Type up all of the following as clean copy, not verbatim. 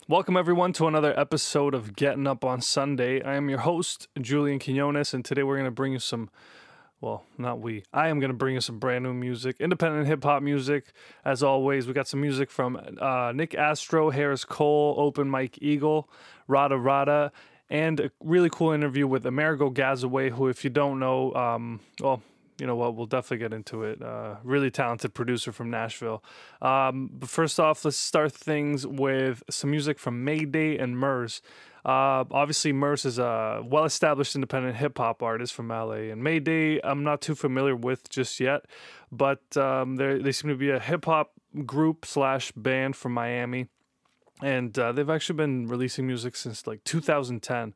Welcome everyone to another episode of Gettin Up On Sunday. I am your host, Julian Quinones, and today we're going to bring you some, I am going to bring you some brand new music, independent hip-hop music. As always, we got some music from Nick Astro, Harris Cole, Open Mike Eagle, Rada Rada, and a really cool interview with Amerigo Gazaway, who, if you don't know, you know what, we'll definitely get into it. Really talented producer from Nashville. But first off, let's start things with some music from Mayday and Murs. Obviously, Murs is a well-established independent hip-hop artist from LA, and Mayday I'm not too familiar with just yet, but they seem to be a hip-hop group / band from Miami, and they've actually been releasing music since like 2010.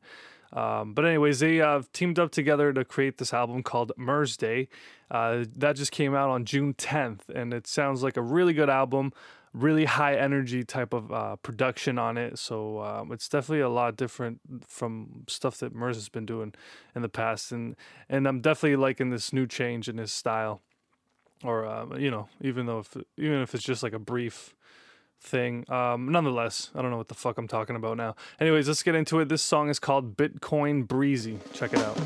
But anyways, they teamed up together to create this album called Murs Day. That just came out on June 10th, and it sounds like a really good album, really high energy type of production on it. So it's definitely a lot different from stuff that Murs has been doing in the past, and I'm definitely liking this new change in his style. Or even if it's just like a brief thing. Nonetheless, I don't know what the fuck I'm talking about now. Anyways, let's get into it. This song is called Bitcoin Breezy. Check it out.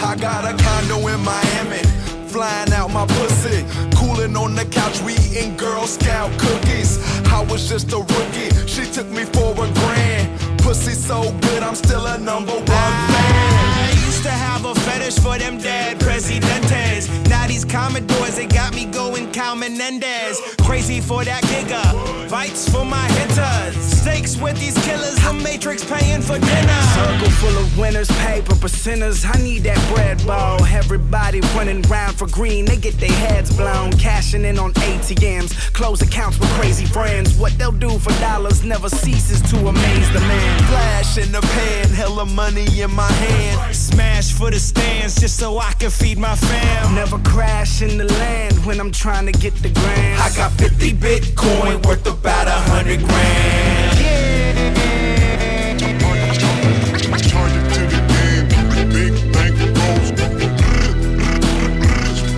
I got a condo in Miami, flying out my pussy, cooling on the couch, we eating Girl Scout cookies. I was just a rookie, she took me for $1,000. Pussy so good, I'm still a #1 fan. I used to have a fetish for them dead presidentes. Now these Commodores, they got me going Cal Menendez. Crazy for that giga, bites for my hitters. Steaks with these killers, the Matrix paying for dinner. Circle full of winners, paper percenters. I need that bread ball. Everybody running round for green, they get their heads blown. Cashing in on ATMs, close accounts with crazy friends. What they'll do for dollars never ceases to amaze the man. Flash in the pan, hella money in my hand. Smash for the stands just so I can feed my fam. Never crash in the land when I'm trying to get the grand. I got 50 Bitcoin worth about $100 grand. Charge it to the game, big bank rolls.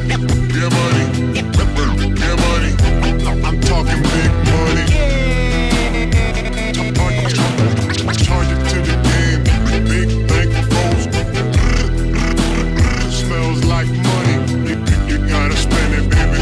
Yeah, money, yeah, money. I'm talking big money. Charge it to the game, big bank rolls. Smells like money. You gotta spend it, baby.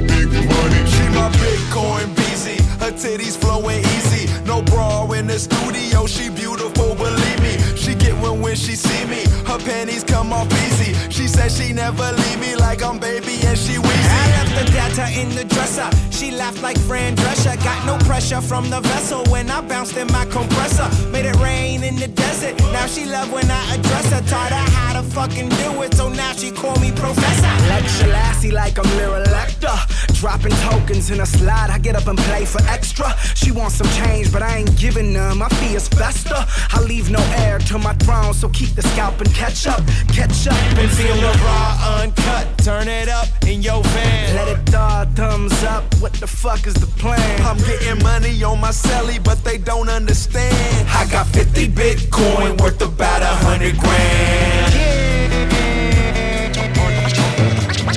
Big money. She my Bitcoin BZ, her titties flowing easy. No bra in the studio, she beautiful, believe me. She get one when she see me, her panties come off easy. She said she never leave me like I'm baby and she wheezy. I left the data in the dresser. She laughed like Fran Drescher. Got no pressure from the vessel when I bounced in my compressor. Made it rain in the desert. Now she love when I address her. Taught her how to fucking do it, so now she call me professor. Lecture Lassie like I'm Lyra Lecter. Dropping tokens in a slide, I get up and play for extra. She wants some change, but I ain't giving none. My fee is fester. I leave no heir to my throne, so keep the scalp and catch up And feel the raw uncut. Turn it up in your van. Let it thaw, thumbs up. What the fuck is the plan? I'm getting money on my celly, but they don't understand. I got 50 Bitcoin worth about $100 grand.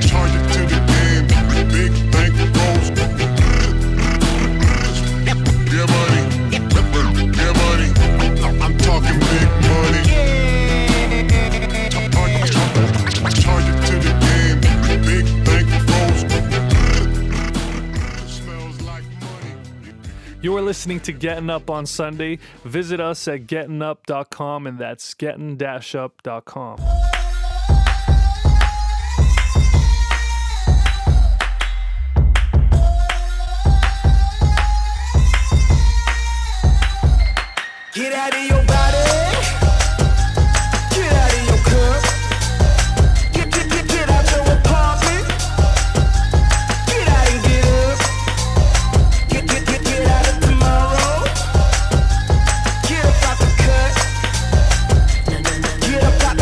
Charge it to the game, big bank rolls. Yeah, money, yeah, money. I'm talking big money. Charge it to the game, big bank rolls. Smells like money. You are listening to Gettin Up On Sunday. Visit us at gettinup.com, and that's gettin-up.com. Get out of your body. Get out of your cup. Get out your apartment. Get out and get up. Get out of tomorrow. Get up out the cut. Get up out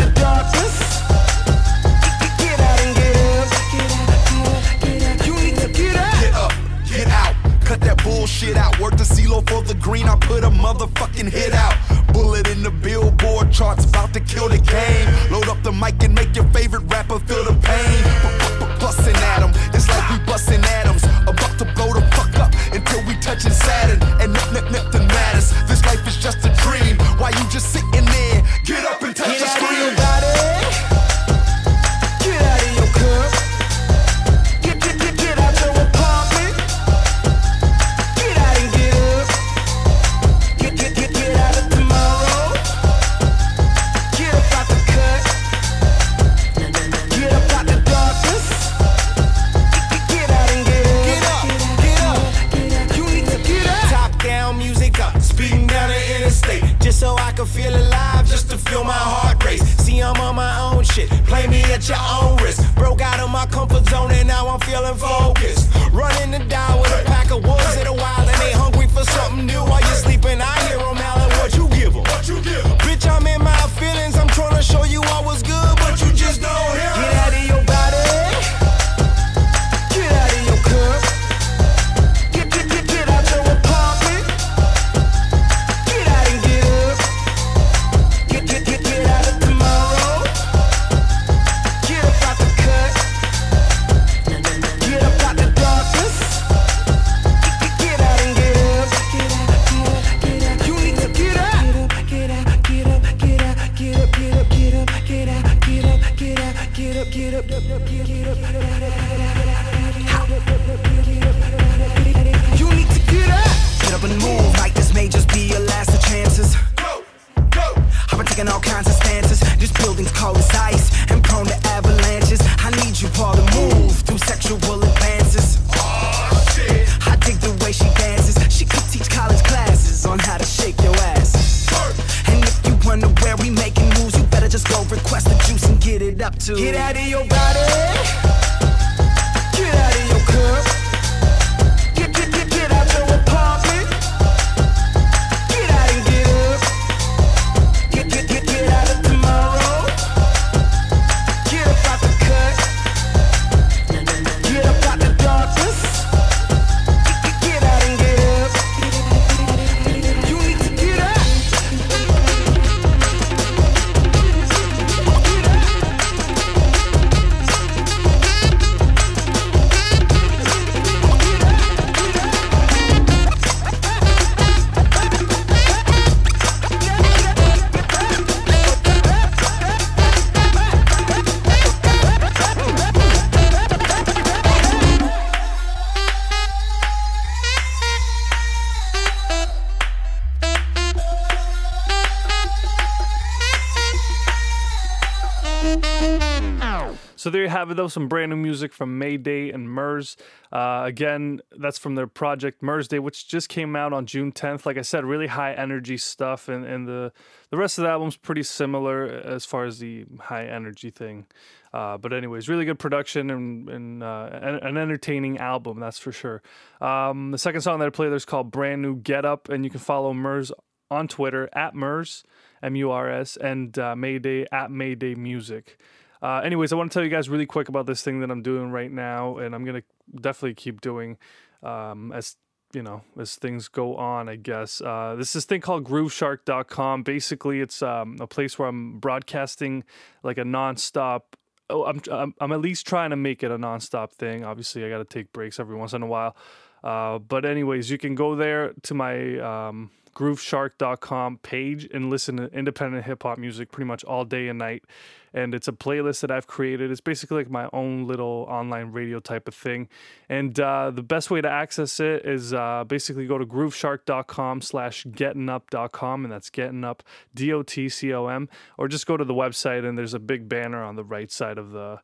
about to kill the game. Load up the mic and make your favorite rapper feel the pain. Bustin' at 'em, it's like we bustin' atoms. About to blow the fuck up until we touchin' Saturn. And nothing matters, this life is just a dream. Why you just sitting there? Get up and touch the screen. Get out of your body. Get out of your cup. Get out your apartment. Get out and get up. Get out of tomorrow. Get up out the cut. Get up out the darkness. Get out and get up. Get up. You need to get up. Top down, music up, speeding down the interstate, just so I can feel alive, just to feel my heart race. See, I'm on my own shit. Play me at your own risk. Broke out of my comfort zone and now I'm feeling focused. Running the dial with a pack of wolves that are wild and they hungry for something new. While you're sleeping, I hear them howling. What you give 'em? Bitch, I'm in my feelings. I'm trying to show you I was good, but you just don't hear. Get out of your body. Get out of your cup. Get out your apartment. Get out and get up. Get out of tomorrow. Get up out the cut. Get up out the darkness. Get out and get up. You need to get up. Get up. You need to get up. Get up and move like this may just be your last of chances. I've been taking all kinds of stances. This building's cold as ice and prone to avalanches. I need you all to move through sexual advances. I dig the way she dances. She could teach college classes on how to shake your ass. And if you wonder where we making moves, you better just go request the juice and get it up to. Get out of your body. Get out of your cup. Get out your apartment. Get out and get up. Get out of tomorrow. Get up out the cut. Get up out the darkness. Get out and get up. You need to get up. So there you have it, though, some brand new music from Mayday and Murs. Again, that's from their project Murs Day, which just came out on June 10th. Like I said, really high energy stuff, and the rest of the album's pretty similar as far as the high energy thing. But anyways, really good production and an entertaining album, that's for sure. The second song that I play there is called Brand New Get Up, and you can follow Murs on Twitter at Murs, M-U-R-S, and Mayday at Mayday Music. Anyways, I want to tell you guys really quick about this thing that I'm doing right now, and I'm going to definitely keep doing as things go on, I guess. This is this thing called GrooveShark.com. Basically, it's a place where I'm broadcasting like a nonstop. Oh, I'm at least trying to make it a nonstop thing. Obviously, I got to take breaks every once in a while. But anyways, you can go there to my GrooveShark.com page and listen to independent hip-hop music pretty much all day and night. And it's a playlist that I've created. It's basically like my own little online radio type of thing. And the best way to access it is basically go to GrooveShark.com/gettinup.com, and that's Gettin Up, DOTCOM, or just go to the website and there's a big banner on the right side of the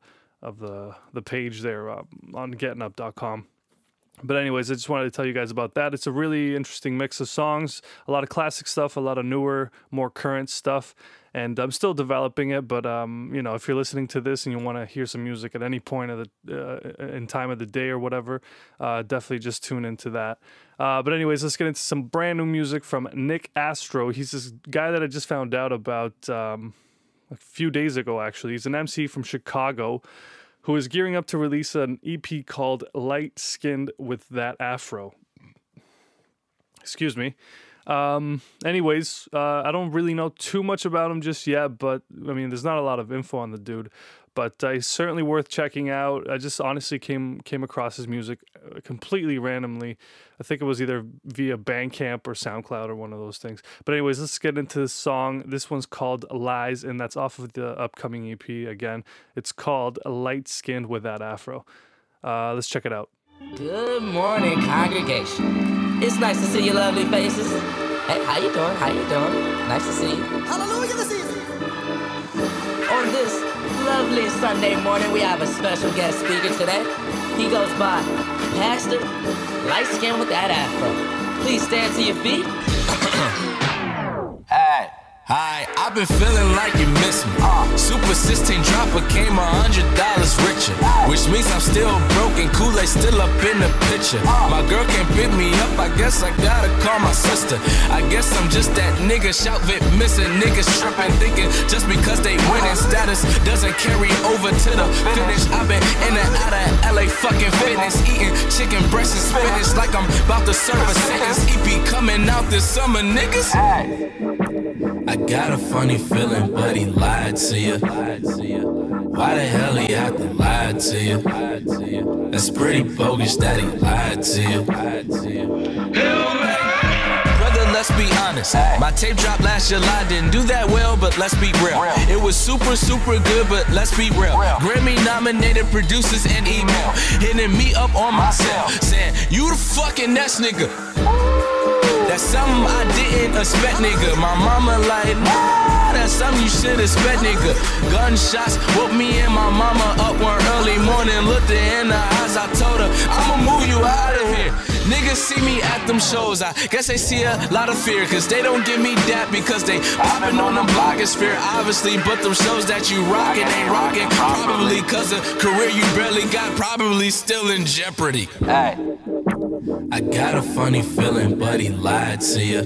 page there on gettinup.com. But anyways, I just wanted to tell you guys about that. It's a really interesting mix of songs, a lot of classic stuff, a lot of newer, more current stuff. And I'm still developing it, but if you're listening to this and you want to hear some music at any point of the in time of the day or whatever, definitely just tune into that. But anyways, let's get into some brand new music from Nick Astro. He's this guy that I just found out about a few days ago, actually. He's an MC from Chicago who is gearing up to release an EP called Light Skinned with That Afro. Excuse me. Anyways, I don't really know too much about him just yet, but I mean, there's not a lot of info on the dude. But he's certainly worth checking out. I just honestly came across his music completely randomly. I think it was either via Bandcamp or SoundCloud or one of those things. But anyways, let's get into this song. This one's called Lies, and that's off of the upcoming EP again. It's called Light Skinned with That Afro. Let's check it out. Good morning, congregation. It's nice to see your lovely faces. Hey, how you doing? How you doing? Nice to see you. Hallelujah this evening. On this lovely Sunday morning, we have a special guest speaker today. He goes by Pastor Light Skin with That Afro. Please stand to your feet. Hi, I've been feeling like you miss me. Super 16 dropper came $100 richer, which means I'm still broken. Kool-Aid still up in the picture. My girl can't pick me up, I guess I gotta call my sister. I guess I'm just that nigga, shout Vit missing. Niggas tripping, thinking just because they winning status doesn't carry over to the finish. I've been in and out of LA fucking fitness, eating chicken breast and spinach like I'm about to serve a sentence. EP coming out this summer, niggas. I got a funny feeling, but he lied to you. Why the hell he have to lie to you? That's pretty bogus that he lied to you. Brother, let's be honest. My tape dropped last July, didn't do that well, but let's be real. It was super, super good, but let's be real. Grammy nominated producers and email hitting me up on my cell, saying, you the fucking next nigga. That's something I didn't expect, nigga. My mama like, nah, that's something you should expect, nigga. Gunshots woke me and my mama up one early morning. Looked her in the eyes, I told her, I'ma move you out of here. Niggas see me at them shows, I guess they see a lot of fear, cause they don't give me that because they popping on the blogosphere, obviously. But them shows that you rockin' ain't rockin', probably cause a career you barely got, probably still in jeopardy. I got a funny feeling, but he lied to you.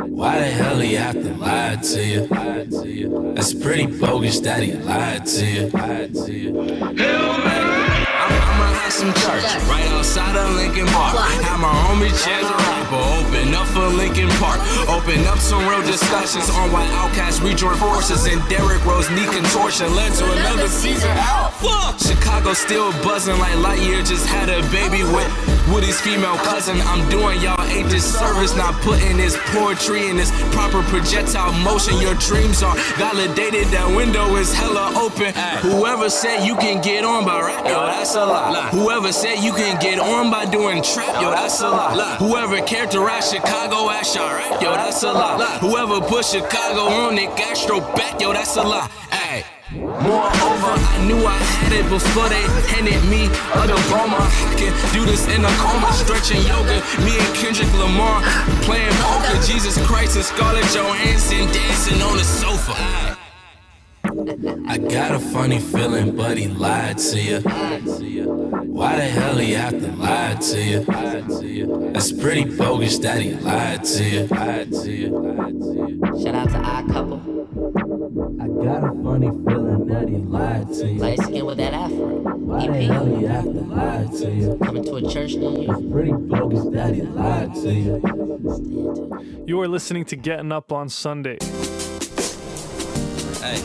Why the hell he have to lie to you? That's pretty bogus that he lied to you. I'ma have some church right outside of Lincoln Park. Have my homie Chance the Rapper open up for Lincoln Park. Open up some real discussions on why Outkast rejoined forces and Derrick Rose knee contortion led to another season out. Chicago still buzzing like Lightyear just had a baby with Woody's female cousin. I'm doing y'all a disservice not putting this poetry in this proper projectile motion. Your dreams are validated, that window is hella open. Whoever said you can get on by rap, yo, that's a lie. Whoever said you can get on by doing trap, yo, that's a lie. Whoever characterized Chicago as Chirac, yo, that's a lie. Whoever put Chicago on Nick Astro back, yo, that's a lie. Ay. Moreover, I knew I had it before they handed me a diploma. I can do this in a coma, stretching yoga. Me and Kendrick Lamar playing poker. Jesus Christ and Scarlett Johansson dancing on the sofa. I got a funny feeling, but he lied to you. Why the hell he have to lie to you? That's pretty bogus that he lied to you. Shout out to our couple. I got a funny feeling, but he lied to you. Light Skin with That Afro. Why the hell he have to lie to you? Coming to a church near you. It's pretty bogus that he lied to you. You are listening to Gettin Up On Sunday. Hey,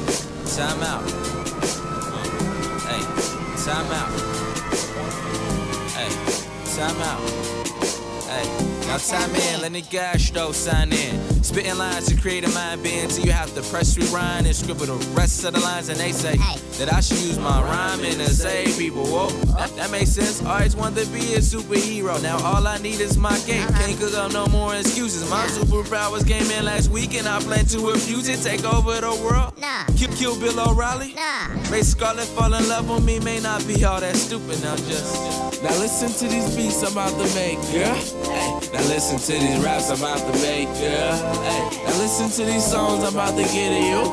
time out. Hey, time out. Hey, time out. Hey, now time in, let the Gastro sign in. Spitting lines to create a mind bend till you have to press rewind and scribble the rest of the lines. And they say that I should use my rhyming to save people. Whoa, that makes sense. Always wanted to be a superhero. Now all I need is my game. Can't cook up no more excuses. My superpowers came in last week and I plan to abuse it. Take over the world. Nah. Kill Bill O'Reilly. Nah. Make Scarlett fall in love with me. May not be all that stupid. Now just now listen to these beats I'm about to make, girl. Hey, now listen to these raps I'm about to make, girl. Hey, now listen to these songs I'm about to get to you.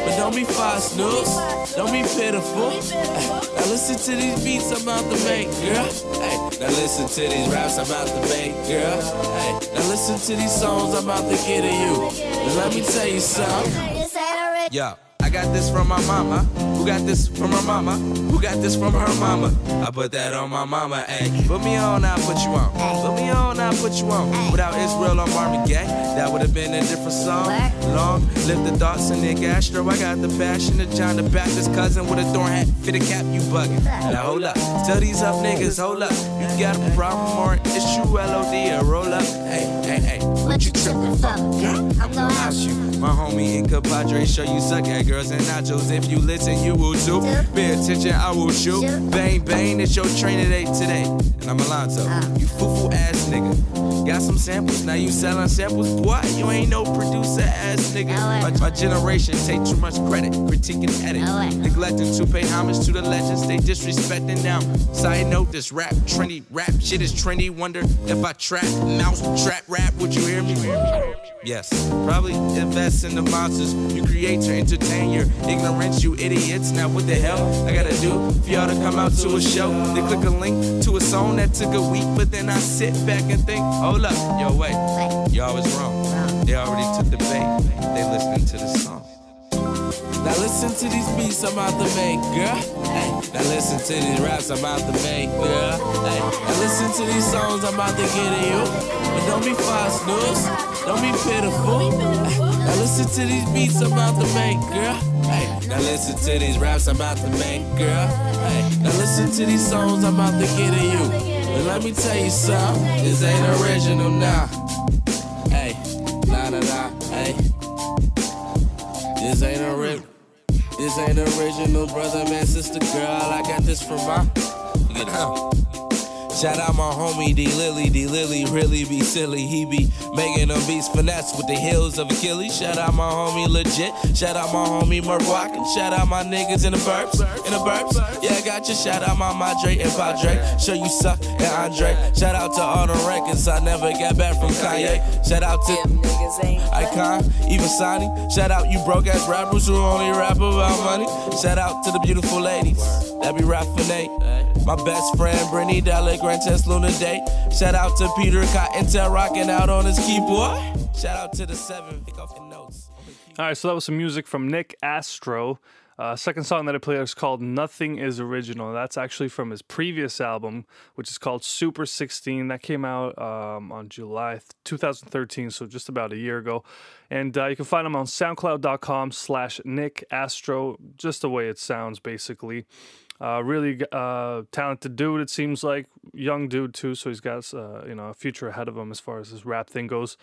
But don't be false news, don't be pitiful. Hey, now listen to these beats I'm about to make, girl. Hey, now listen to these raps I'm about to make, girl. Hey, now listen to these songs I'm about to get to you. But let me tell you something. You said already. Yo, I I got this from my mama. Who got this from her mama? Who got this from her mama? I put that on my mama, ayy. Put me on, I put you on. Put me on, I put you on. Without Israel or Marvin Gaye, that would have been a different song. Long live the thoughts and Nick Astro. I got the passion of John the Baptist cousin with a thorn hat, fit a cap, you bugging. Now hold up, tell these up niggas, hold up. You got a problem or an issue, LOD or roll up. Hey, what you tripping for? I'm gonna house you. My homie in Compadre show you suck at girls and nachos. If you listen, you will too. Pay attention, I will shoot. Bang, bang, it's your training day today. And I'm Alonzo, you foo-foo ass nigga. Got some samples, now you selling samples. Boy, you ain't no producer ass nigga. My generation take too much credit, critique and edit. Neglecting to pay homage to the legends, they disrespecting now. Side note, this rap, trendy rap shit is trendy. Wonder if I trap, mouse, trap rap, would you hear me? Yes, probably invest in the monsters you create to entertain your ignorance, you idiots. Now what the hell I gotta do for y'all to come out to a show? They click a link to a song that took a week, but then I sit back and think, hold up, yo wait, y'all was wrong. They already took the bait, they listening to the song. Now listen to these beats I'm about to make, girl. Hey, now listen to these raps I'm about to make, girl. Hey, now listen to these songs I'm about to get in you. But don't be false news, don't be pitiful. Now listen to these beats I'm about to make, girl. Hey, now listen to these raps I'm about to make, girl. Hey, now listen to these songs I'm about to get in you. But let me tell you something, this ain't original now. Hey, nah, hey. This ain't original, brother, man, sister, girl. I got this from my. Get out. Shout out my homie D Lily really be silly. He be making them beats finesse with the heels of Achilles. Shout out my homie Legit. Shout out my homie Merc Walkin'. Shout out my niggas in the burbs. Yeah, I got you. Shout out my Madre and Padre. Show you suck and Andre. Shout out to all the records I never got back from Kanye. Shout out to Icon, even Sonny. Shout out you broke ass rappers who only rap about money. Shout out to the beautiful ladies that be rapping Nate. My best friend Brittany Dollar, Grand Test Luna Day. Shout out to Peter Cottontail rocking out on his keyboard. Shout out to the 7, pick off the notes. All right, so that was some music from Nick Astro. Second song that I played is called Nothing Is Original. That's actually from his previous album, which is called Super 16. That came out on July 2013, so just about a year ago. And you can find him on SoundCloud.com/Nick Astro, just the way it sounds, basically. Really talented dude, it seems like. Young dude, too, so he's got a future ahead of him as far as his rap thing goes.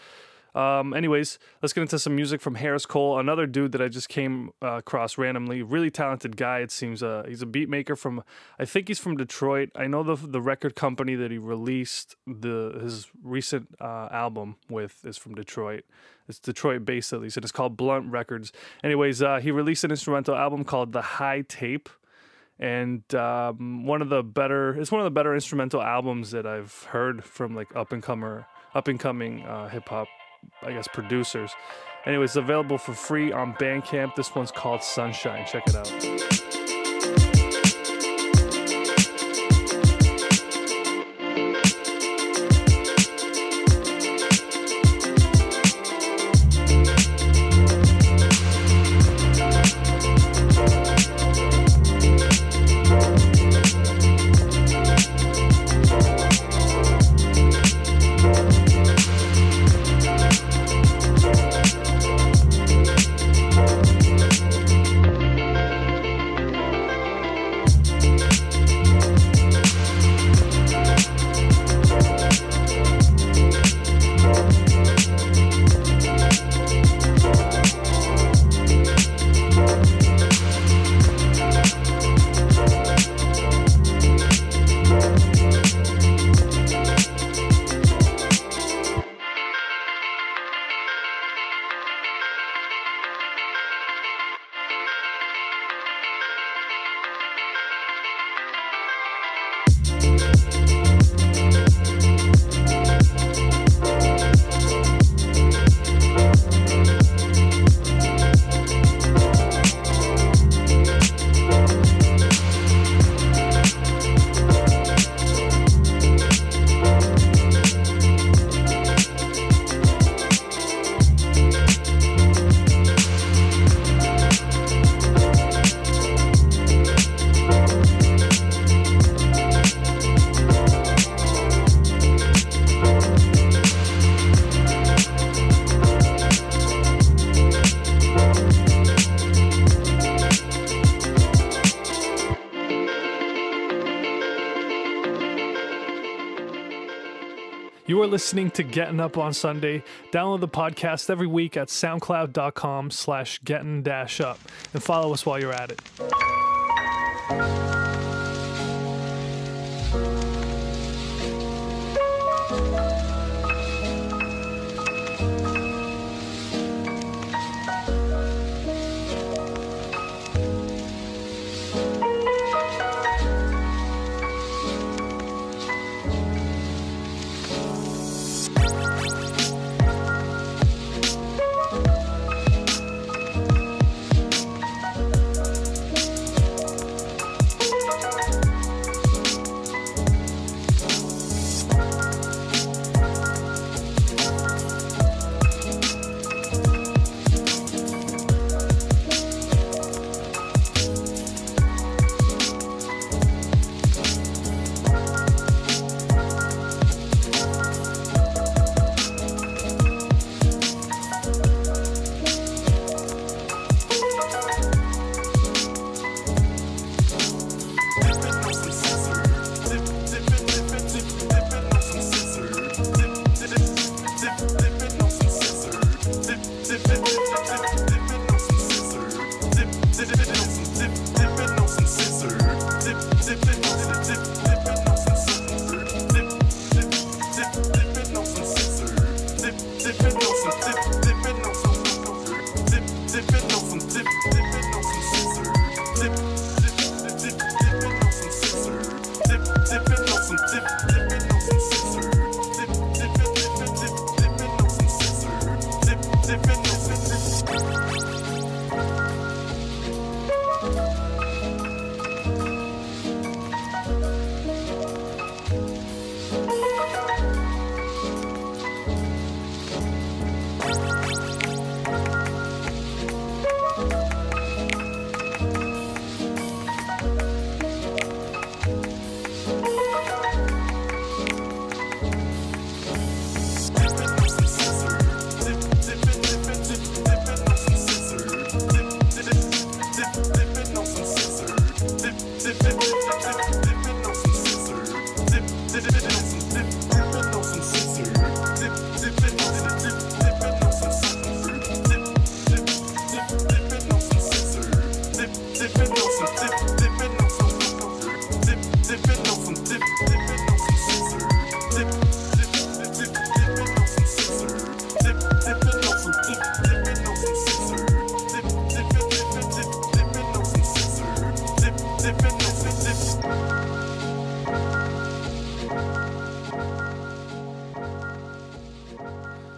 Anyways, let's get into some music from Harris Cole, another dude that I just came across randomly. Really talented guy, it seems. He's a beat maker from, I think he's from Detroit. I know the record company that he released his recent album with is from Detroit. It's Detroit-based, at least, and it's called Blunt Records. Anyways, he released an instrumental album called The High Tape. And it's one of the better instrumental albums that I've heard from like up and coming hip hop, I guess, producers. Anyways, it's available for free on Bandcamp. This one's called Sunshine. Check it out. You are listening to Gettin Up On Sunday. Download the podcast every week at soundcloud.com/gettin-up and follow us while you're at it.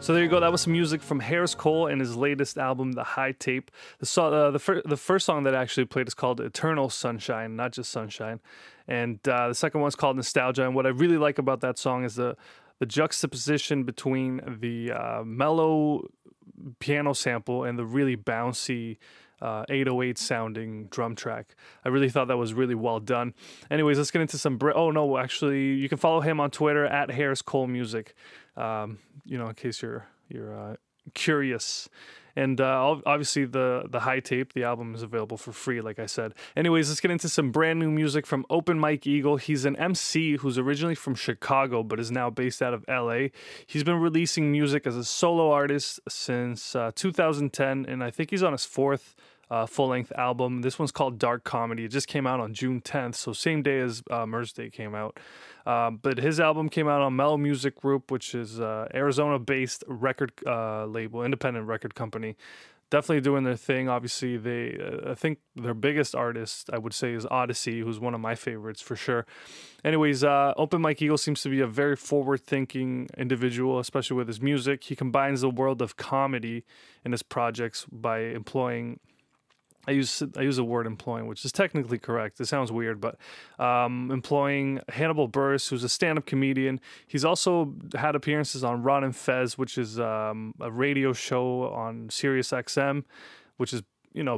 So there you go. That was some music from Harris Cole and his latest album, The High Tape. The first song that I actually played is called Eternal Sunshine, not just Sunshine. And the second one's called Nostalgia. And what I really like about that song is the juxtaposition between the mellow piano sample and the really bouncy 808 sounding drum track. I really thought that was really well done. Anyways, let's get into some actually you can follow him on Twitter at Harris Cole Music. In case you're curious. And obviously the High Tape, the album is available for free, like I said. Anyways, let's get into some brand new music from Open Mike Eagle. He's an MC who's originally from Chicago, but is now based out of LA. He's been releasing music as a solo artist since 2010, and I think he's on his fourth full-length album. This one's called Dark Comedy. It just came out on June 10th, so same day as Mer's Day came out. But his album came out on Mellow Music Group, which is Arizona-based record label, independent record company. Definitely doing their thing. Obviously, I think their biggest artist, I would say, is Odyssey, who's one of my favorites for sure. Anyways, Open Mike Eagle seems to be a very forward-thinking individual, especially with his music. He combines the world of comedy in his projects by employing... I use the word employing, which is technically correct. It sounds weird, but employing Hannibal Buress, who's a stand-up comedian. He's also had appearances on Ron and Fez, which is a radio show on Sirius XM, which is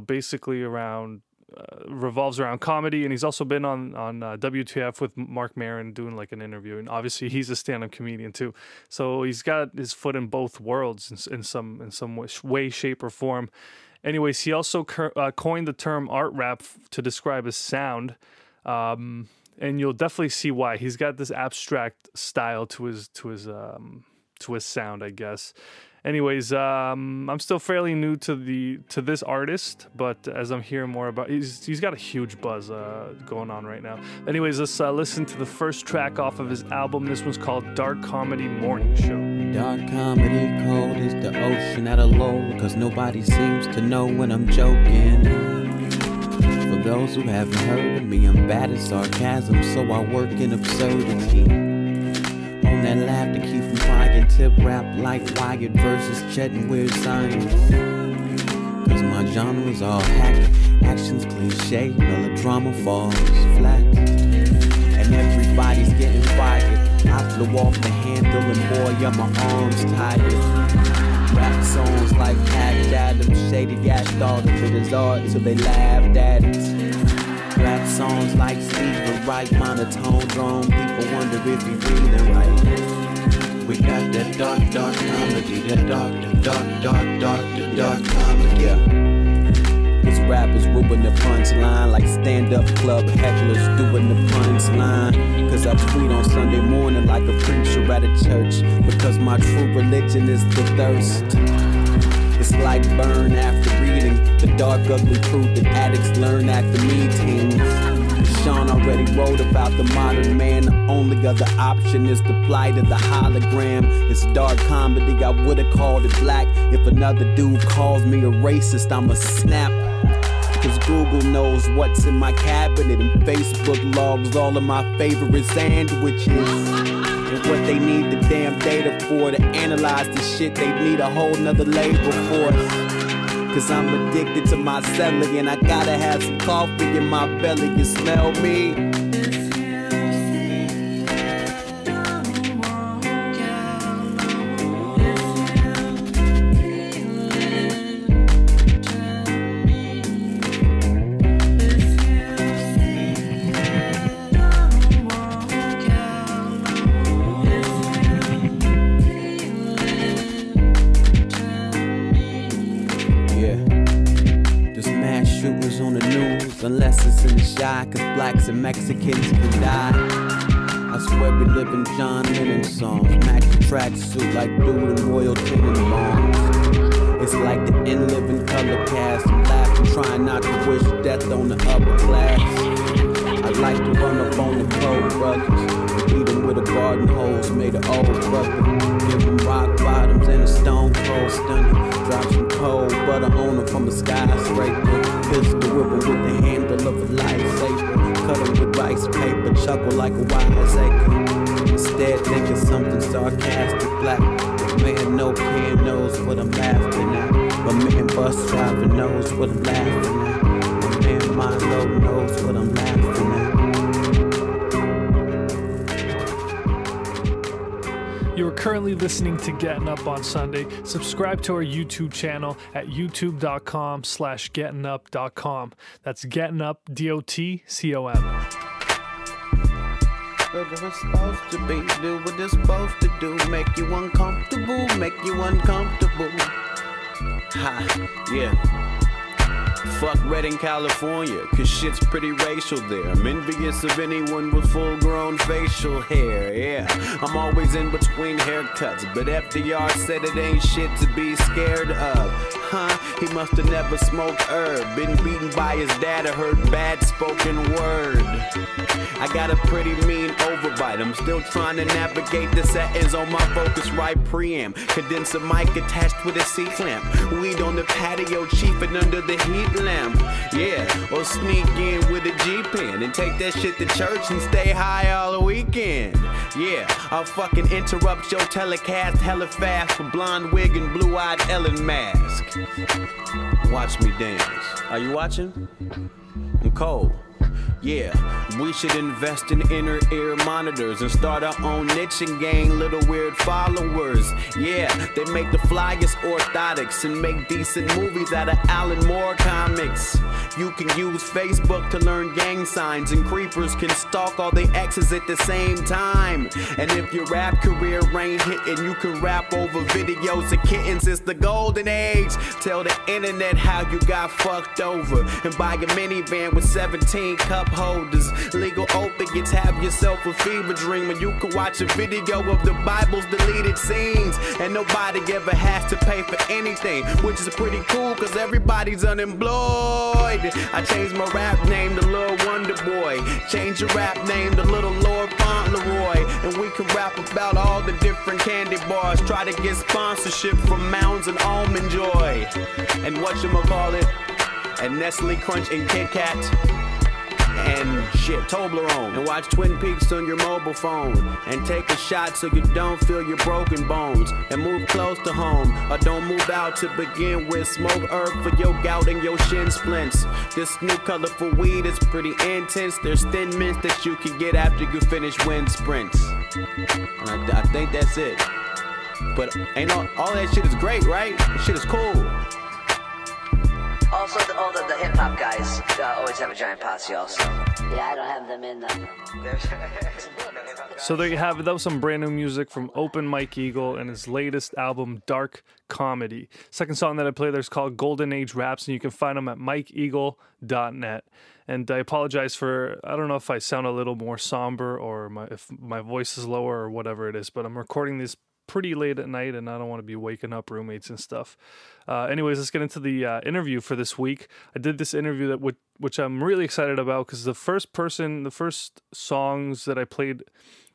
basically revolves around comedy. And he's also been on WTF with Mark Maron doing like an interview. And obviously he's a stand-up comedian too, so he's got his foot in both worlds in some way, shape, or form. Anyways, he also coined the term art rap to describe his sound. and you'll definitely see why. He's got this abstract style to his sound, I guess. Anyways, I'm still fairly new to this artist, but as I'm hearing more about, he's got a huge buzz going on right now. Anyways, let's listen to the first track off of his album. This one's called Dark Comedy Morning Show. Dark comedy cold is the ocean at a low, cause nobody seems to know when I'm joking. For those who haven't heard of me, I'm bad at sarcasm, so I work in absurdity. On that laugh to keep from crying, tip rap like Wired versus Chet and Weird Science. Cause my genre's all hack, action's cliche, melodrama falls flat. And everybody's getting fired. I flew off the handle and boy, yeah, my arms tired. Rap songs like Patch Adams, Shady Ass thought of it as art till they laughed at it. Rap songs like Steve Wright, monotone drone, people wonder if he breathing right. We got that dark comedy, that dark comedy, yeah. Cause rappers ruin the punchline like stand-up club hecklers doing the punchline. Cause I tweet on Sunday morning like a preacher at a church, because my true religion is the thirst. It's like burn after reading the dark ugly truth that addicts learn after meetings. Sean already wrote about the modern man. The only other option is the plight of the hologram. It's dark comedy, I would've called it black. If another dude calls me a racist, I'ma snap. Cause Google knows what's in my cabinet, and Facebook logs all of my favorite sandwiches. And what they need the damn data for to analyze the shit, they need a whole nother labor force. Cause I'm addicted to my celly, and I gotta have some coffee in my belly. You smell me? Unless it's in the shy, cause blacks and Mexicans can die. I swear we live in John Lennon songs. Match the tracksuit like dude in Royal Tenenbaums. It's like the in living color cast. I'm laughing, trying not to wish death on the upper class. I like to run up on the cold brothers and beat them with a garden hose made of old brother. Give them rock bottoms and a stone cold stunner. Drop some cold butter on them from a skyscraper. Pistol whip them with the handle of a lightsaber. Cut them with rice paper, chuckle like a wiseacre. Instead think of something sarcastic black. Man, no pen knows what I'm laughing at. My man bus driver knows what I'm laughing at. My man Milo knows what I'm laughing at. You are currently listening to Gettin Up on Sunday. Subscribe to our YouTube channel at youtube.com/gettinup.com. That's Gettin Up, DOTCOM. What it's supposed to be, do what it's supposed to do. Make you uncomfortable, make you uncomfortable. Ha, yeah. Fuck Redding, California, cause shit's pretty racial there. I'm envious of anyone with full-grown facial hair, yeah. I'm always in between haircuts, but FDR said it ain't shit to be scared of. Huh, he must have never smoked herb. Been beaten by his dad or heard bad spoken word. I got a pretty mean overbite. I'm still trying to navigate the settings on my Focusrite preamp. Condenser mic attached with a C-clamp. Weed on the patio, chiefing under the heat lamp. Yeah, or sneak in with a G-pen and take that shit to church and stay high all the weekend. Yeah, I'll fucking interrupt your telecast hella fast for blonde wig and blue-eyed Ellen mask. Watch me dance. Are you watching? I'm cold. Yeah, we should invest in inner ear monitors and start our own niche and gain little weird followers. Yeah, they make the flyest orthotics and make decent movies out of Alan Moore comics. You can use Facebook to learn gang signs, and creepers can stalk all their exes at the same time. And if your rap career ain't hitting, you can rap over videos of kittens. It's the golden age. Tell the internet how you got fucked over and buy a minivan with 17 cup holders. Legal opiates, have yourself a fever dream, and you can watch a video of the Bible's deleted scenes, and nobody ever has to pay for anything, which is pretty cool because everybody's unemployed. I changed my rap name to Lil Wonder Boy, change your rap name to Little Lord Fauntleroy, and we can rap about all the different candy bars, try to get sponsorship from Mounds and Almond Joy, and whatchamacallit, and Nestle Crunch and Kit Kat, and shit, Toblerone, and watch Twin Peaks on your mobile phone, and take a shot so you don't feel your broken bones, and move close to home, or don't move out to begin with. Smoke herb for your gout and your shin splints. This new colorful weed is pretty intense. There's thin mints that you can get after you finish wind sprints, and I think that's it. But ain't all that shit is great, right? That shit is cool. Also, the hip-hop guys always have a giant posse also. Yeah, I don't have them in them. So there you have it. That was some brand new music from Open Mike Eagle and his latest album, Dark Comedy. Second song that I played there is called Golden Age Raps, and you can find them at mikeeagle.net. And I apologize for, I don't know if I sound a little more somber or if my voice is lower or whatever it is, but I'm recording this pretty late at night and I don't want to be waking up roommates and stuff. Anyways, let's get into the interview for this week. I did this interview which I'm really excited about because the first songs that I played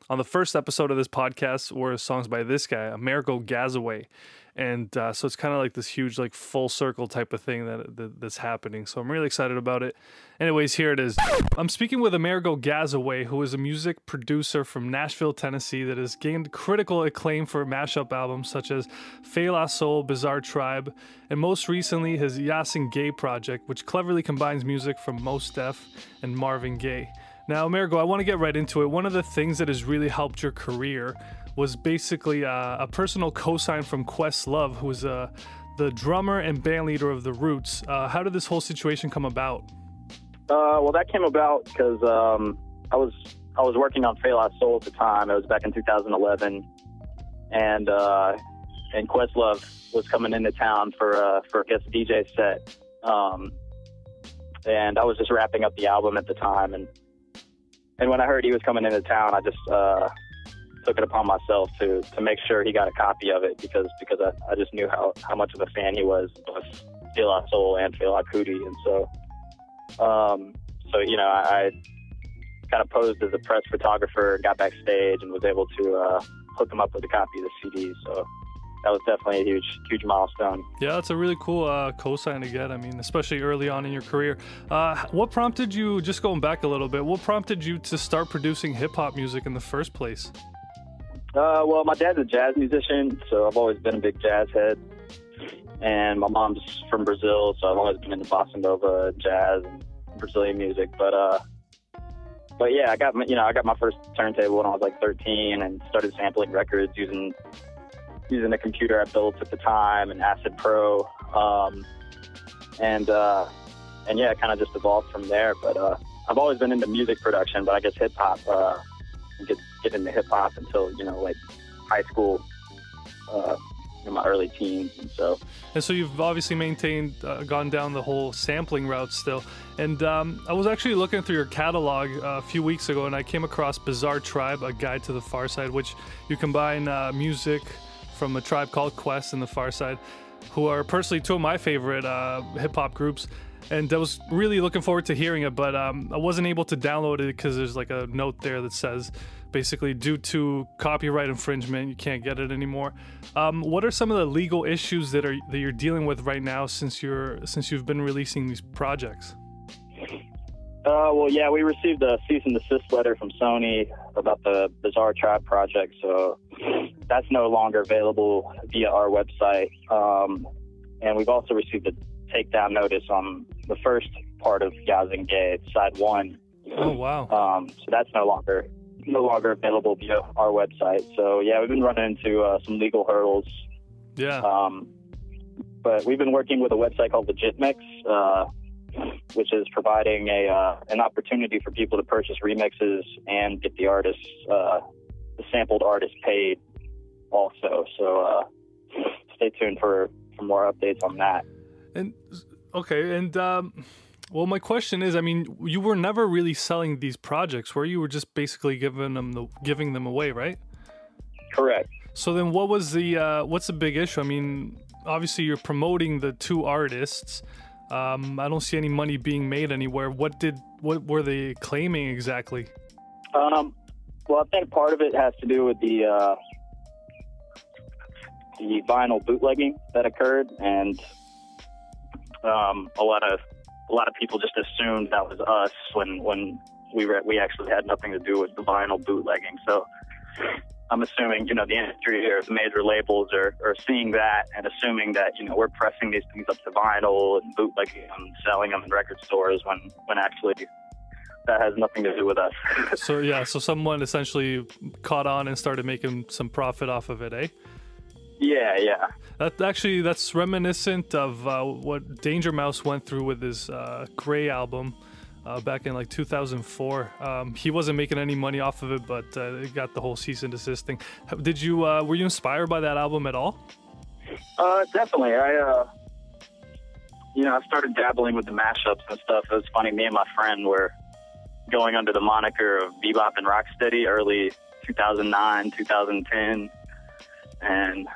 on the first episode of this podcast were songs by this guy, Amerigo Gazaway. And so it's kind of like this huge, like full circle type of thing that's happening. So I'm really excited about it. Anyways, here it is. I'm speaking with Amerigo Gazaway, who is a music producer from Nashville, Tennessee, that has gained critical acclaim for mashup albums such as Fela La Soul, Bizarre Tribe, and most recently his Yasin Gay project, which cleverly combines music from Mos Def and Marvin Gaye. Now, Amerigo, I want to get right into it. One of the things that has really helped your career was basically a personal cosign from Questlove, who was the drummer and band leader of The Roots. How did this whole situation come about? Well, that came about because I was working on Fela La Soul at the time. It was back in 2011, and Questlove was coming into town for a guest DJ set, and I was just wrapping up the album at the time, and when I heard he was coming into town, I just took it upon myself to make sure he got a copy of it because I just knew how much of a fan he was of Fela La Soul and Fela Kuti, and so you know, I kind of posed as a press photographer, got backstage, and was able to hook him up with a copy of the CD. So that was definitely a huge milestone. Yeah, that's a really cool cosign to get. I mean, especially early on in your career. What prompted you, just going back a little bit, what prompted you to start producing hip-hop music in the first place? Well, my dad's a jazz musician, so I've always been a big jazz head. And my mom's from Brazil, so I've always been into bossa nova, jazz, and Brazilian music. But yeah, I got my first turntable when I was like 13 and started sampling records using a computer I built at the time, and Acid Pro, and yeah, it kind of just evolved from there. But I've always been into music production, but I guess hip hop, get into hip hop until, you know, like high school, in my early teens, and so you've obviously gone down the whole sampling route still. And I was actually looking through your catalog a few weeks ago, and I came across Bizarre Tribe, A Guide to the Far Side, which you combine music from a tribe called Quest and the Far Side, who are personally two of my favorite hip-hop groups. And I was really looking forward to hearing it, but I wasn't able to download it because there's like a note there that says, basically, due to copyright infringement, you can't get it anymore. What are some of the legal issues that you're dealing with right now since you've been releasing these projects? Well, yeah, we received a cease and desist letter from Sony about the Bizarre Tribe project, so that's no longer available via our website. And we've also received a takedown notice on the first part of Yasin Gay, side 1. Oh, wow. So that's no longer available via our website. So yeah, we've been running into some legal hurdles. Yeah. But we've been working with a website called Legitmix, which is providing an opportunity for people to purchase remixes and get the sampled artist paid also. So stay tuned for more updates on that. And okay, and Well, my question is, I mean, you were never really selling these projects, where you were just basically giving them away, right? Correct. So then, what's the big issue? I mean, obviously you're promoting the two artists. I don't see any money being made anywhere. What were they claiming exactly? Well, I think part of it has to do with the vinyl bootlegging that occurred, and a lot of people just assumed that was us when we actually had nothing to do with the vinyl bootlegging. So I'm assuming, the industry or the major labels are seeing that and assuming that, we're pressing these things up to vinyl and bootlegging them, selling them in record stores when actually that has nothing to do with us. So someone essentially caught on and started making some profit off of it, eh? Yeah. That's reminiscent of what Danger Mouse went through with his Gray album back in like 2004. He wasn't making any money off of it, but it got the whole cease and desist thing. Were you inspired by that album at all? Definitely. I started dabbling with the mashups and stuff. It was funny. Me and my friend were going under the moniker of Bebop and Rocksteady early 2009, 2010. And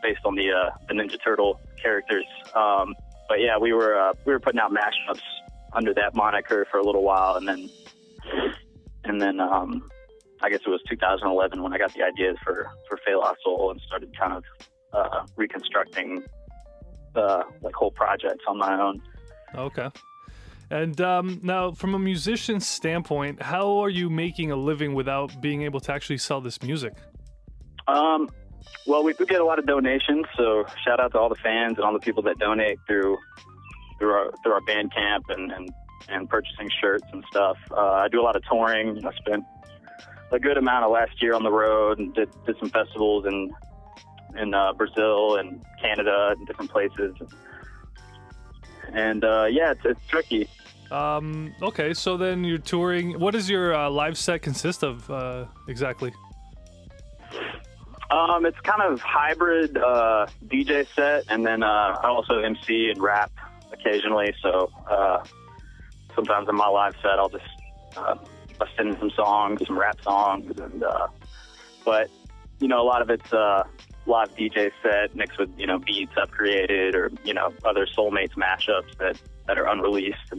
based on the Ninja Turtle characters, but yeah, we were putting out mashups under that moniker for a little while, and then I guess it was 2011 when I got the ideas for Fais La Soul and started kind of reconstructing the whole projects on my own. Okay. And now, from a musician's standpoint, how are you making a living without being able to actually sell this music? Well, we do get a lot of donations, so shout out to all the fans and all the people that donate through our Bandcamp and purchasing shirts and stuff. I do a lot of touring. I spent a good amount of last year on the road and did some festivals in Brazil and Canada and different places. And yeah, it's tricky. Okay, so then you're touring. What does your live set consist of exactly? It's kind of hybrid DJ set, and then I also MC and rap occasionally. So sometimes in my live set, I'll just bust in some songs, some rap songs, and but a lot of it's live DJ set mixed with beats I've created or other Soulmates mashups that are unreleased,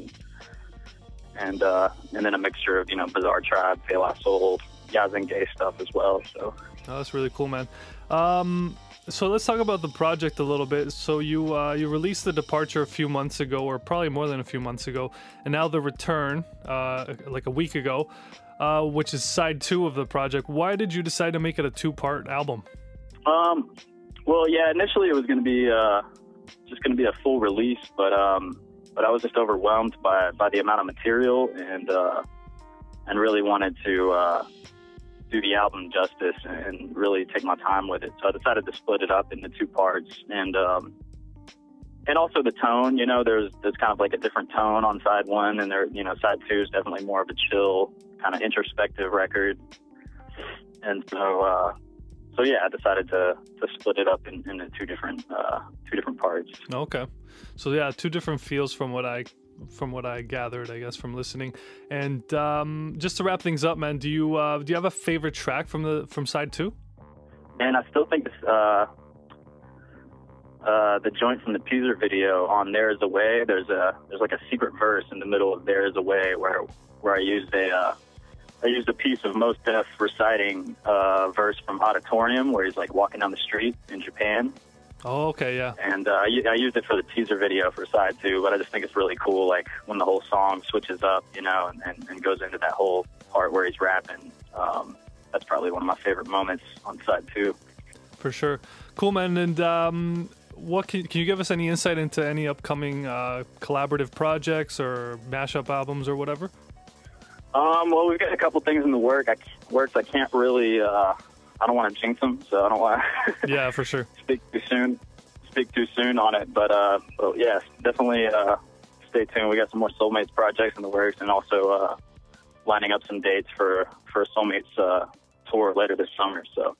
and then a mixture of Bizarre Tribe, Fais La Soul, Gay stuff as well. So. Oh, that's really cool, man. So let's talk about the project a little bit. So you released The Departure a few months ago, or probably more than a few months ago, and now The Return, like a week ago, which is side 2 of the project. Why did you decide to make it a 2-part album? Well, yeah, initially it was going to be just going to be a full release, but I was just overwhelmed by the amount of material and really wanted to do the album justice and really take my time with it. So I decided to split it up into 2 parts, and also the tone. There's kind of like a different tone on side 1, and side 2 is definitely more of a chill, kind of introspective record. And so yeah, I decided to split it up into two different parts. Okay, so yeah, 2 different feels from what I gathered, I guess, from listening. And just to wrap things up, man, do you have a favorite track from side 2? Man, I still think the joint from the teaser video on "There Is a Way." There's like a secret verse in the middle of "There Is a Way" where I used a piece of Mos Def reciting a verse from Auditorium where he's like walking down the street in Japan. Oh, okay, yeah. And I used it for the teaser video for side 2, but I just think it's really cool, like when the whole song switches up, and goes into that whole part where he's rapping. That's probably one of my favorite moments on side 2. For sure. Cool, man. And what can you give us any insight into any upcoming collaborative projects or mashup albums or whatever? Well, we've got a couple things in the works. I can't really. I don't want to jinx them, so I don't want to. Yeah, for sure. Speak too soon on it, but yeah, definitely stay tuned. We got some more Soulmates projects in the works, and also lining up some dates for a Soulmates tour later this summer. So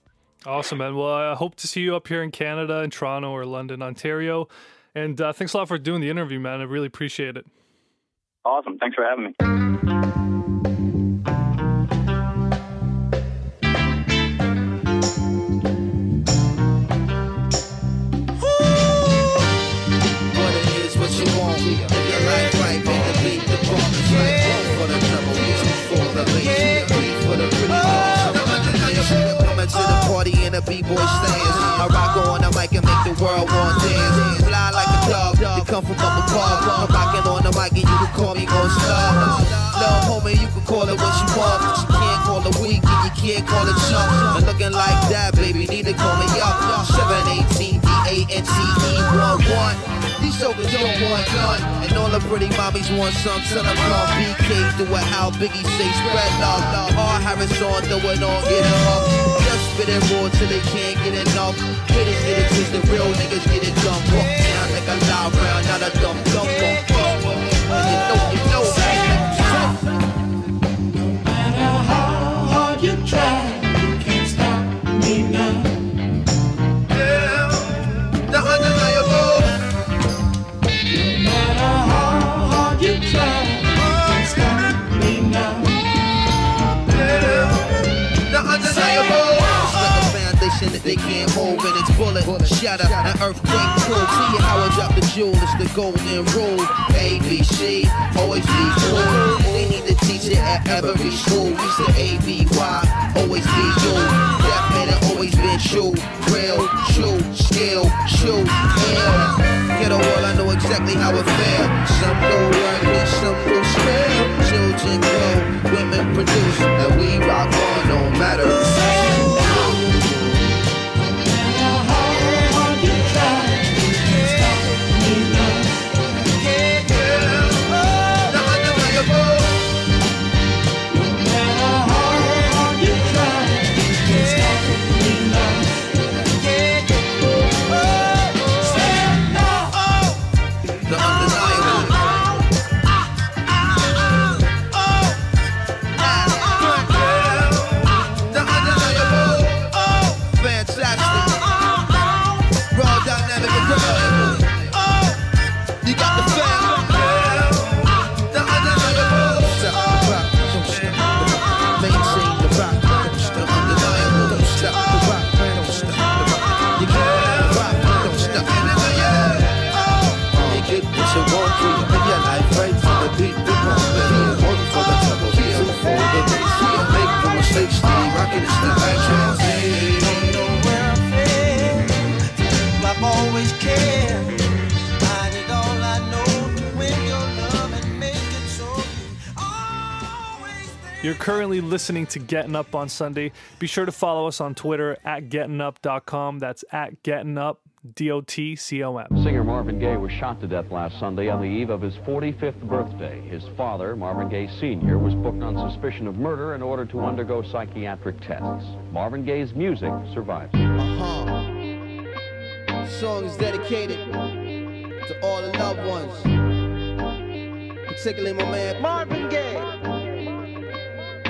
awesome, man. Well, I hope to see you up here in Canada, in Toronto or London, Ontario. And thanks a lot for doing the interview, man. I really appreciate it. Awesome. Thanks for having me. B-boy stands. I rock on the mic and make the world want dance. Fly like a dove, you come from up above. I'm rocking on the mic and you can call me on star. Love homie, you can call it what you want, but you can't call it weak and you can't call it chump. And looking like that, baby, need to call me up. 718 DANTE11. These jokers don't want none, and all the pretty mommies want some. Son of a BK, do it how Biggie say spread love. R. Harris on, throw it on, get it up. Just spit it raw till they can't get enough. Haters get it twisted, real niggas get it dumb. Walk down like a loud round, not a dumb dumb. You know, no matter how hard you try, you can't stop me now. Yeah, the undeniable. That they can't hold in its bullet, shatter, an earthquake proof. See how I drop the jewel, it's the golden rule. A, B, C, always be true. They need to teach it at every school. It's the A, B, Y, always be you. That man has always been true. Real, true, skill, shoot, ill. Get a world, I know exactly how it feel. Some go work and some go spell. Children grow, women produce, and we rock on no matter. You're currently listening to Gettin Up on Sunday. Be sure to follow us on Twitter at gettinup.com. That's at gettinup, DOTCOM. Singer Marvin Gaye was shot to death last Sunday on the eve of his 45th birthday. His father, Marvin Gaye Sr., was booked on suspicion of murder in order to undergo psychiatric tests. Marvin Gaye's music survives. This song is dedicated to all the loved ones, particularly my man Marvin Gaye.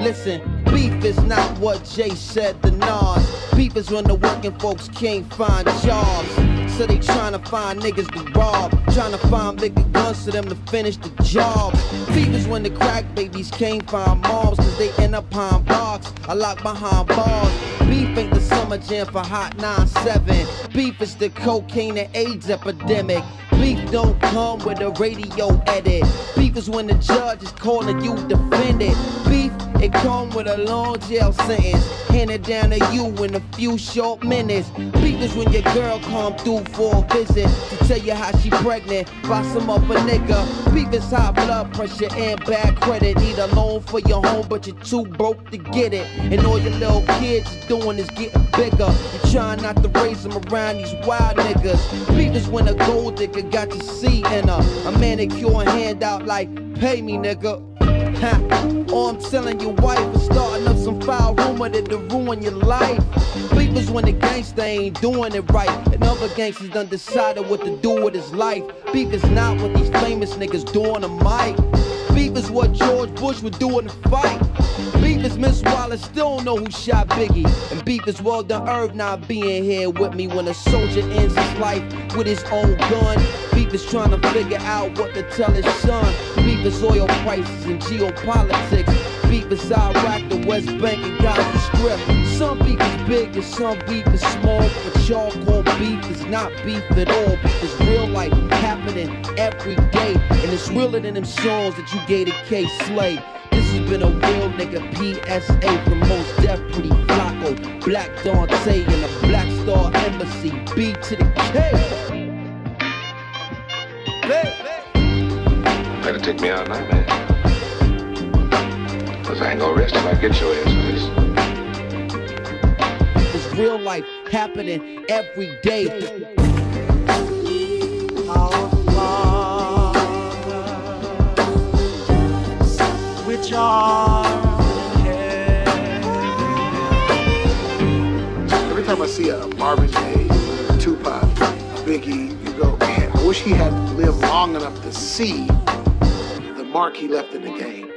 Listen, beef is not what Jay said to Nas. Beef is when the working folks can't find jobs. So they trying to find niggas to rob, trying to find bigger guns for them to finish the job. Beef is when the crack babies can't find moms, cause they end up behind blocks, I lock behind bars. Beef ain't the summer jam for Hot 97. Beef is the cocaine and AIDS epidemic. Beef don't come with a radio edit. Beef is when the judge is calling you defendant. Beef, it come with a long jail sentence, handed down to you in a few short minutes. Beef is when your girl come through for a visit to tell you how she pregnant by some other nigga. Beef is high blood pressure and bad credit. Need a loan for your home, but you're too broke to get it. And all your little kids is doing is getting bigger. You trying not to raise them around these wild niggas. Beef is when a gold digger got your seed in her. A manicure handout like, pay me, nigga. Or I'm telling your wife and starting up some foul rumor that'll ruin your life. Beef is when the gangster ain't doing it right, and other gangsters done decided what to do with his life. Beef is not what these famous niggas do on the mic. Beef is what George Bush would do in the fight. Beef is Miss Wallace still don't know who shot Biggie. And beef is Well Done Irv not being here with me when a soldier ends his life with his own gun. Beef is trying to figure out what to tell his son. Beef Beef is oil prices and geopolitics. Beef is Iraq, the West Bank, and Gaza Strip. Some beef is big and some beef is small, but y'all call beef is not beef at all. Beef is real life happening every day, and it's realer than them songs that you gave to K Slay. This has been a real nigga PSA from Most Def, Pretty Flacco, Black Dante, and the Black Star Embassy. B to the K. Better take me out now, man. Cause I ain't gonna rest till I get your ass for this. It's real life happening every day. Which are every time I see a Marvin Gaye, a Tupac, a Biggie, you go, man, I wish he had lived long enough to see the mark he left in the game.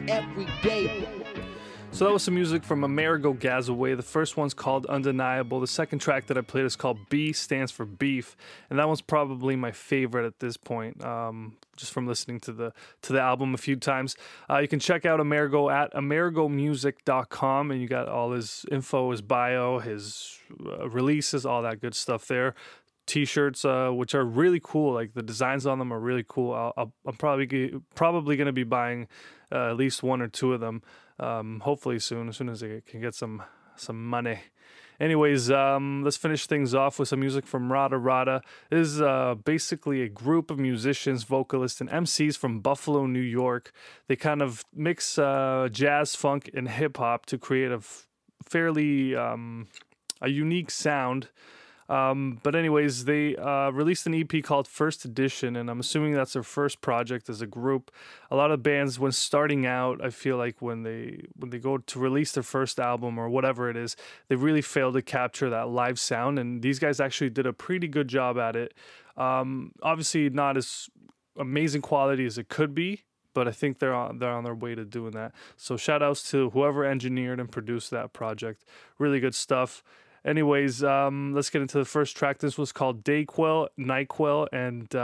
Every day. So that was some music from Amerigo Gazaway. The first one's called Undeniable. The second track that I played is called B Stands for Beef, and that one's probably my favorite at this point, just from listening to the album a few times. You can check out Amerigo at amerigomusic.com, and you got all his info, his bio, his releases, all that good stuff there. T-shirts, which are really cool. Like the designs on them are really cool. I'm probably going to be buying at least one or two of them. Hopefully soon, as soon as I can get some money. Anyways, let's finish things off with some music from Rada Rada. This is basically a group of musicians, vocalists, and MCs from Buffalo, New York. They kind of mix jazz, funk, and hip hop to create a fairly a unique sound. But anyways, they released an EP called First Edition, and I'm assuming that's their first project as a group. A lot of bands, when starting out, I feel like when they go to release their first album or whatever it is, they really fail to capture that live sound, and these guys actually did a pretty good job at it. Obviously not as amazing quality as it could be, but I think they're on their way to doing that. So shout outs to whoever engineered and produced that project. Really good stuff. Anyways, let's get into the first track. This was called Dayquil, Nyquil, and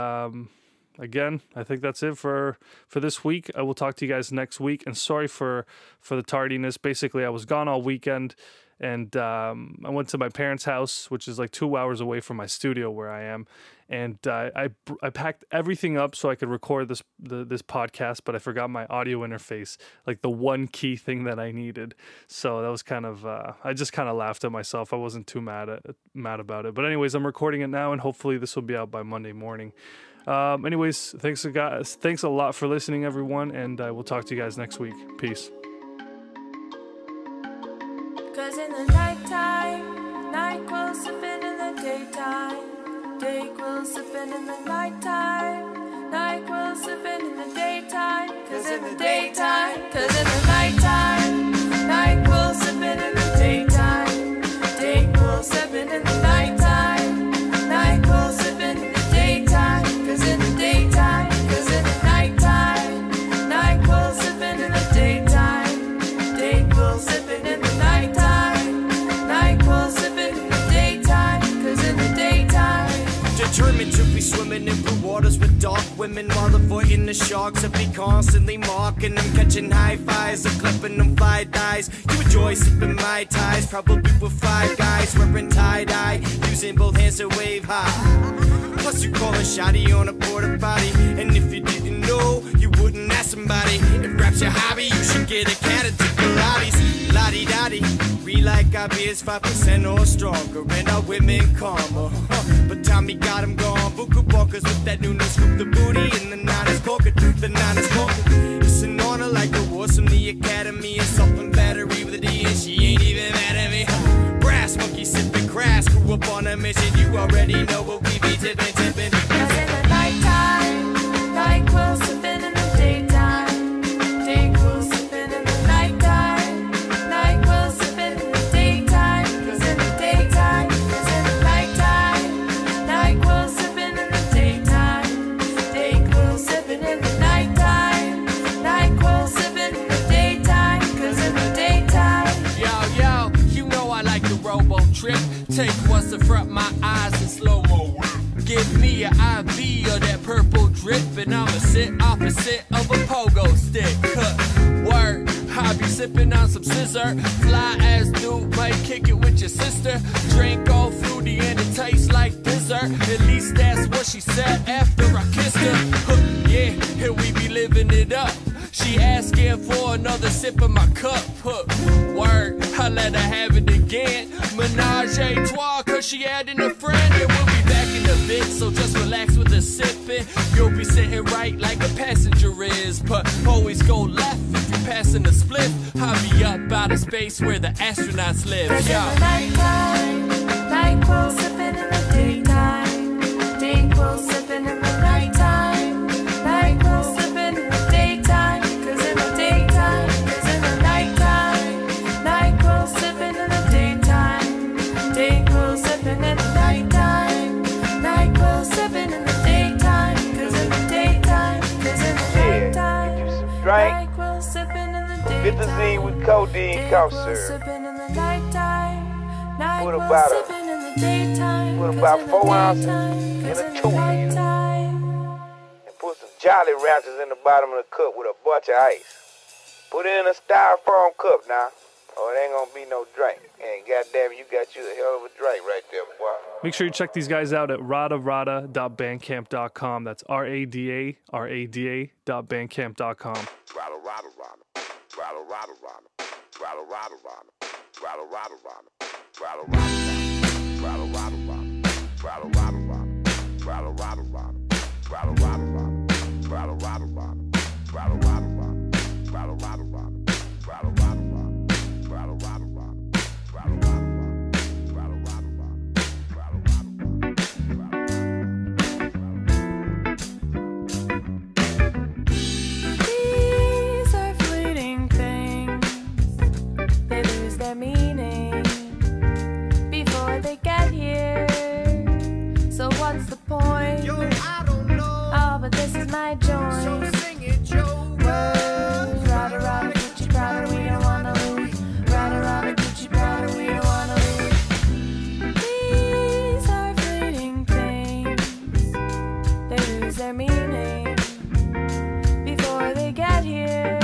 again, I think that's it for this week. I will talk to you guys next week, and sorry for the tardiness. Basically, I was gone all weekend, and I went to my parents' house, which is like 2 hours away from my studio where I am, and I packed everything up so I could record this podcast, but I forgot my audio interface, like the one key thing that I needed. So that was kind of I just kind of laughed at myself. I wasn't too mad about it, but anyways, I'm recording it now, and hopefully this will be out by Monday morning. Anyways, thanks a lot for listening, everyone, and I will talk to you guys next week. Peace. Cause in the nighttime, NyQuil sipping in the daytime. Dayquil sipping in the nighttime. NyQuil sipping in the daytime. Cause in the daytime, cause in the nighttime, NyQuil sipping in the daytime. Dayquil sipping in the nighttime. NyQuil sipping in the daytime. Cause in the daytime, cause in the nighttime, NyQuil sipping in the daytime. Dayquil sipping in the nighttime. NyQuil sipping in the daytime. Cause in the daytime, determined to be swimming in blue waters with dark women while avoiding the sharks that be constantly marking them, catching high fives or clipping them fly thighs. You enjoy sipping Mai Tais, probably with 5 guys wearing tie-dye, using both hands to wave high. Plus you call a shotty on a porta potty, and if you didn't know, you wouldn't ask somebody. If rap's your hobby, you should get a cat at Pilates. La-di-da-di, we like our beers 5% or stronger, and our women calmer. But Tommy got him gone, buku walkers with that new scoop the booty in the 90s. walking through the 9 smoking. It's an honor like awards from the academy. And something battery with a D, and she ain't even mad at me. Brass monkey sipping grass, grew up on a mission. You already know what we be tipping, tipping. Cause in the nighttime, NyQuil sipping in the daytime. DayQuil sipping in the nighttime. NyQuil sipping in the daytime. Cause in the daytime, cause in the nighttime. NyQuil sipping in the daytime. DayQuil sipping in the nighttime. NyQuil sipping in the daytime. Cause in the daytime. Yo, you know I like the robo trip. Take what's in front my eyes in slow-mo. Give me an IV of that purple drip, and I'ma sit opposite of a pogo stick. Word, I be sipping on some scissor. Fly ass dude might kick it with your sister. Drink all fruity and it tastes like dessert. At least that's what she said after I kissed her. Yeah, here we be living it up. She asking for another sip of my cup. Word, I let her have it again. Menage a trois, cause she adding a friend. And we'll be back in a bit, so just relax with the sipping. You'll be sitting right like a passenger is, but always go left if you're passing the split. I'll be up out of space where the astronauts live. Cause in the nighttime, NyQuil sipping in the daytime. DayQuil sipping in the nighttime. NyQuil sipping in the daytime. Cause in the daytime, cause in the nighttime. NyQuil sipping in the daytime. DayQuil sipping in the nighttime. NyQuil sipping in the daytime. Cause in the daytime, cause in the nighttime. NyQuil sipping in the daytime. Vitamin with codeine cough syrup. Put about 4 ounces in a 2 liter. And put some Jolly Ranchers in the bottom of the cup with a bunch of ice. Put it in a styrofoam cup now, or it ain't gonna be no drink. And goddamn, you got you a hell of a drink right there, boy. Make sure you check these guys out at radarada.bandcamp.com. That's RADA.bandcamp.com. These are fleeting things. They lose their meaning before they get here. So what's the point? Yo, I don't know. Oh, but this is my joint. So sing it, Joe. Rada, rada, Gucci, Prada, we don't wanna lose. Rada, rada, Gucci, Prada, we don't wanna lose. These are fleeting things. They lose their meaning before they get here.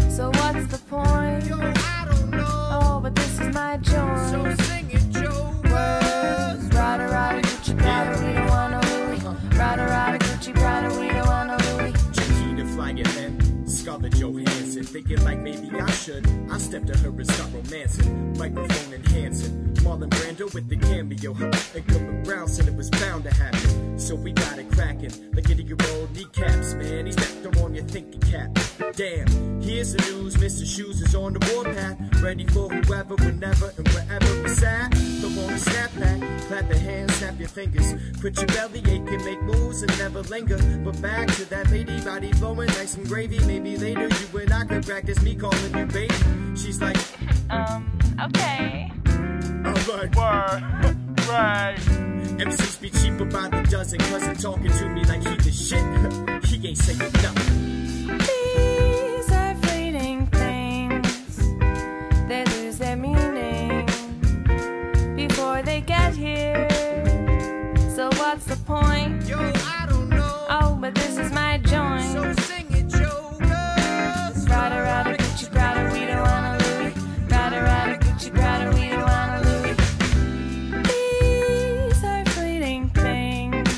So what's the point? Yo, I don't know. Oh, but this is my joint. So sing it, Joe. Rada, rada, Gucci, Prada, we don't wanna lose. Rada, rada, Gucci, Prada, we don't wanna lose. Jackie to fly your head, Scarlett Johansson. Thinking like maybe I should. I stepped to her and start romancing. Microphone enhancing. Marlon Brando with the cameo. And Gilbert Brown said it was bound to happen. So we got it cracking. Like 80-year-old kneecaps, man. He stepped them on your thinking cap. Damn, here's the news. Mr. Shoes is on the warpath. Ready for whoever, whenever, and wherever it's at. Don't wanna snap back. Clap your hands, snap your fingers. Quit your belly aching, make moves and never linger. But back to that lady, body flowing, nice and gravy. Maybe later you and I could practice me calling you baby. She's like, okay. I'm like, word, right. MCs be cheaper by the dozen, cause he talking to me like he the shit. He ain't saying nothing. These are fleeting things. They lose their meaning before they get here. So what's the point? Yo, I don't know. Oh, but this is my joint. So sing it, Joe. Rada, rada, Gucci, Prada, we don't wanna lose. Rada, rada, Gucci, Prada, we don't wanna lose. These are fleeting things.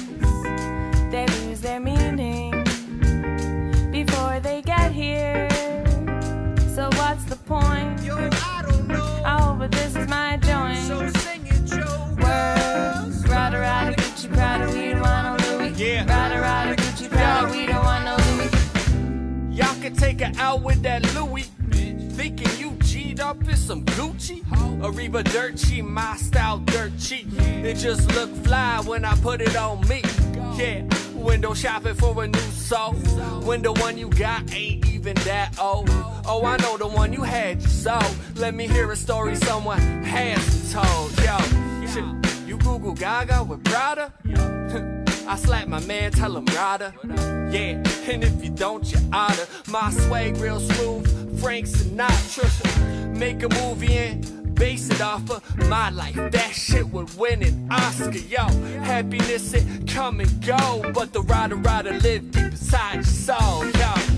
They lose their meaning before they get here. could take it out with that Louis. Thinking you G'd up in some Gucci? Arriva dirt cheap, my style dirt cheap. It just look fly when I put it on me. Yeah, window shopping for a new soul. When the one you got ain't even that old. Oh, I know the one you had, you sold. Let me hear a story someone has told. Yo, you Google Gaga with Prada? I slap my man, tell him Rada. Yeah, and if you don't, you oughta. My swag real smooth, Frank Sinatra. Make a movie and base it off of my life. That shit would win an Oscar, yo. Happiness it come and go, but the rider live deep inside your soul, yo.